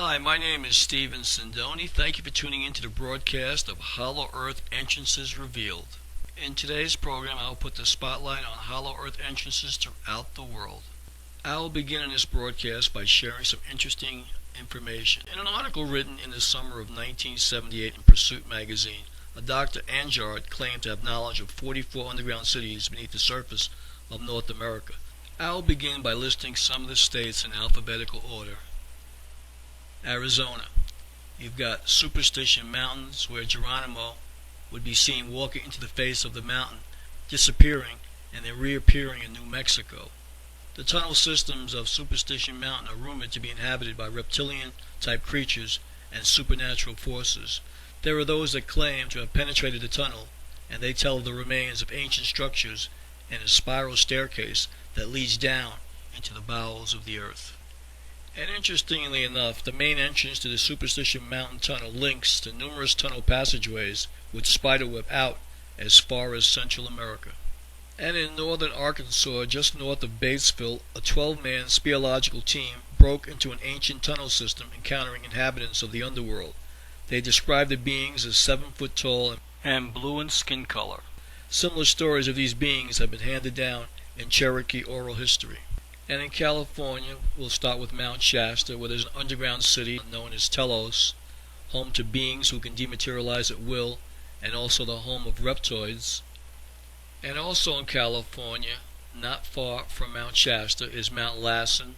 Hi, my name is Stephen Sindoni. Thank you for tuning in to the broadcast of Hollow Earth Entrances Revealed. In today's program, I will put the spotlight on Hollow Earth entrances throughout the world. I will begin in this broadcast by sharing some interesting information. In an article written in the summer of 1978 in Pursuit magazine, a Dr. Anjard claimed to have knowledge of 44 underground cities beneath the surface of North America. I will begin by listing some of the states in alphabetical order. Arizona. You've got Superstition Mountains, where Geronimo would be seen walking into the face of the mountain, disappearing, and then reappearing in New Mexico. The tunnel systems of Superstition Mountain are rumored to be inhabited by reptilian-type creatures and supernatural forces. There are those that claim to have penetrated the tunnel, and they tell of the remains of ancient structures and a spiral staircase that leads down into the bowels of the earth. And interestingly enough, the main entrance to the Superstition Mountain Tunnel links to numerous tunnel passageways with spiderweb out as far as Central America. And in northern Arkansas, just north of Batesville, a 12-man speleological team broke into an ancient tunnel system encountering inhabitants of the underworld. They described the beings as 7 foot tall and blue in skin color. Similar stories of these beings have been handed down in Cherokee oral history. And in California, we'll start with Mount Shasta, where there's an underground city known as Telos, home to beings who can dematerialize at will, and also the home of reptoids. And also in California, not far from Mount Shasta, is Mount Lassen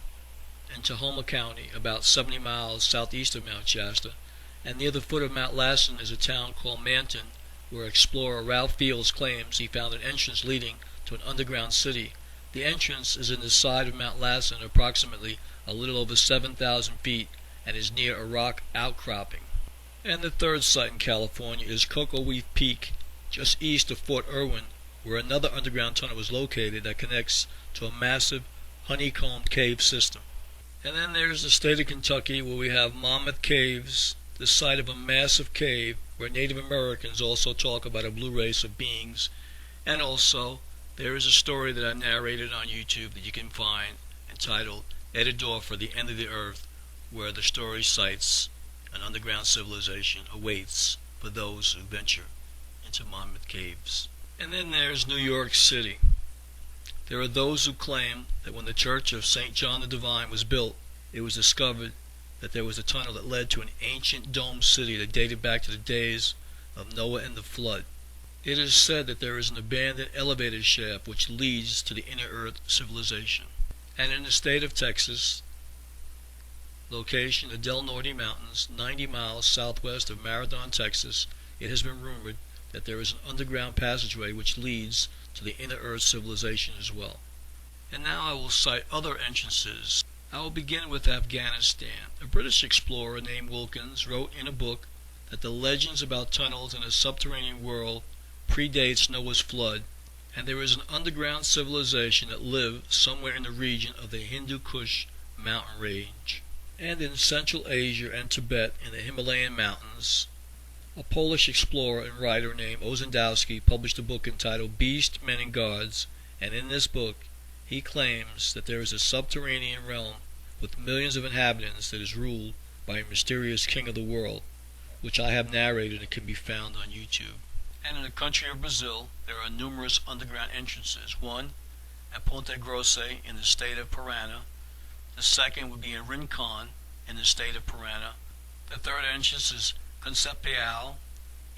in Tahoma County, about 70 miles southeast of Mount Shasta. And near the foot of Mount Lassen is a town called Manton, where explorer Ralph Fields claims he found an entrance leading to an underground city. The entrance is in the side of Mount Lassen, approximately a little over 7,000 feet, and is near a rock outcropping. And the third site in California is Cocoa Leaf Peak, just east of Fort Irwin, where another underground tunnel is located that connects to a massive honeycombed cave system. And then there's the state of Kentucky, where we have Mammoth Caves, the site of a massive cave where Native Americans also talk about a blue race of beings. And also, there is a story that I narrated on YouTube that you can find entitled At a Door for the End of the Earth, where the story cites an underground civilization awaits for those who venture into Monmouth Caves. And then there's New York City. There are those who claim that when the Church of St. John the Divine was built, it was discovered that there was a tunnel that led to an ancient domed city that dated back to the days of Noah and the flood. It is said that there is an abandoned elevator shaft which leads to the inner earth civilization. And in the state of Texas, location the Del Norte Mountains, 90 miles southwest of Marathon, Texas, it has been rumored that there is an underground passageway which leads to the inner earth civilization as well. And now I will cite other entrances. I will begin with Afghanistan. A British explorer named Wilkins wrote in a book that the legends about tunnels in a subterranean world predates Noah's flood, and there is an underground civilization that lived somewhere in the region of the Hindu Kush mountain range. And in Central Asia and Tibet in the Himalayan mountains, a Polish explorer and writer named Ozendowski published a book entitled Beasts, Men and Gods, and in this book he claims that there is a subterranean realm with millions of inhabitants that is ruled by a mysterious king of the world, which I have narrated and can be found on YouTube. And in the country of Brazil, there are numerous underground entrances. One at Ponta Grossa in the state of Paraná. The second would be in Rincon in the state of Paraná. The third entrance is Concepción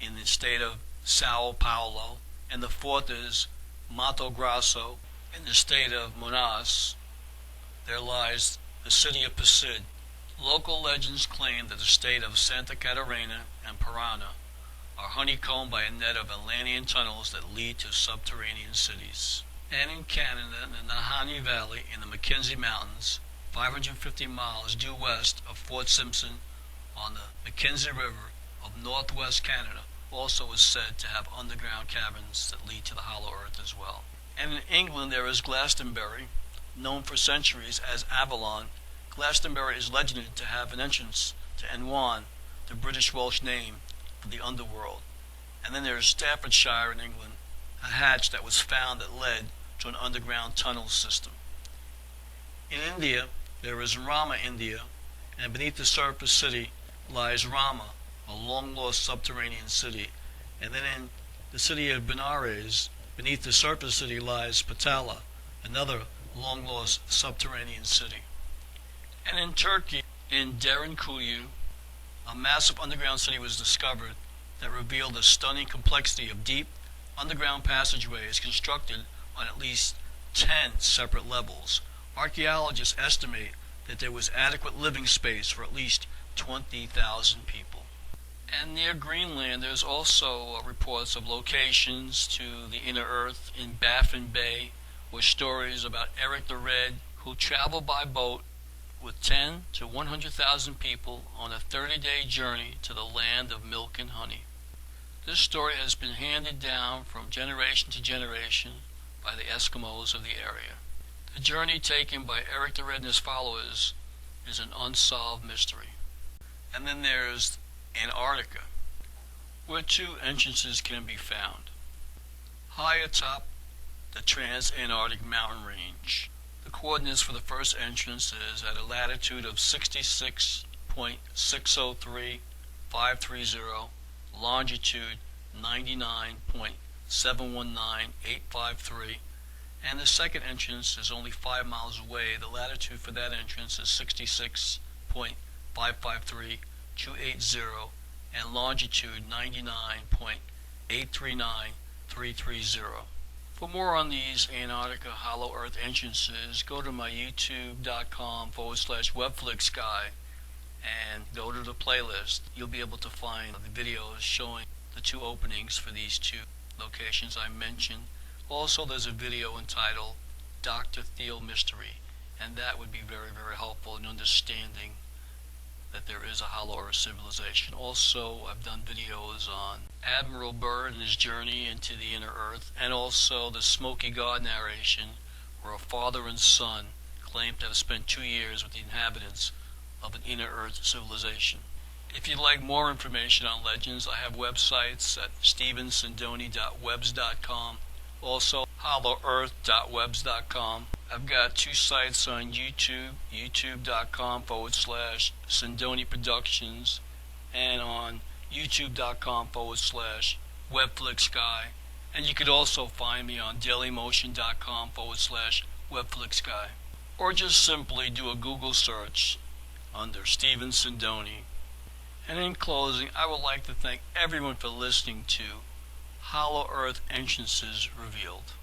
in the state of Sao Paulo. And the fourth is Mato Grosso in the state of Minas. There lies the city of Pasig. Local legends claim that the state of Santa Catarina and Paraná are honeycombed by a net of Atlantean tunnels that lead to subterranean cities. And in Canada, in the Nahanni Valley in the Mackenzie Mountains, 550 miles due west of Fort Simpson on the Mackenzie River of northwest Canada, also is said to have underground caverns that lead to the hollow earth as well. And in England there is Glastonbury, known for centuries as Avalon. Glastonbury is legended to have an entrance to Enwan, the British Welsh name for the underworld. And then there is Staffordshire in England, a hatch that was found that led to an underground tunnel system. In India, there is Rama, India, And beneath the surface city lies Rama, a long-lost subterranean city. And then in the city of Benares, beneath the surface city lies Patala, another long-lost subterranean city. And in Turkey, in Derinkuyu, a massive underground city was discovered that revealed a stunning complexity of deep underground passageways constructed on at least 10 separate levels. Archaeologists estimate that there was adequate living space for at least 20,000 people. And near Greenland, there's also reports of locations to the inner earth in Baffin Bay, with stories about Eric the Red, who traveled by boat with 10 to 100,000 people on a 30-day journey to the land of milk and honey. This story has been handed down from generation to generation by the Eskimos of the area. The journey taken by Eric the Red and his followers is an unsolved mystery. And then there's Antarctica, where two entrances can be found. High atop the Transantarctic mountain range, the coordinates for the first entrance is at a latitude of 66.603530, longitude 99.719853, and the second entrance is only 5 miles away. The latitude for that entrance is 66.553280, and longitude 99.839330. For more on these Antarctica Hollow Earth entrances, go to my youtube.com/webflix guy and go to the playlist. You'll be able to find the videos showing the two openings for these two locations I mentioned. Also, there's a video entitled Dr. Thiel Mystery, and that would be very, very helpful in understanding that there is a Hollow Earth civilization. Also, I've done videos on Admiral Byrd and his journey into the inner earth, and also the Smoky God narration, where a father and son claim to have spent 2 years with the inhabitants of an inner earth civilization. If you'd like more information on legends, I have websites at stevensindoni.webs.com, also hollowearth.webs.com. I've got two sites on YouTube, youtube.com/Sindoni Productions, and on youtube.com/webflixguy. And you could also find me on dailymotion.com/webflixguy. Or just simply do a Google search under Steven Sindoni. And in closing, I would like to thank everyone for listening to Hollow Earth Entrances Revealed.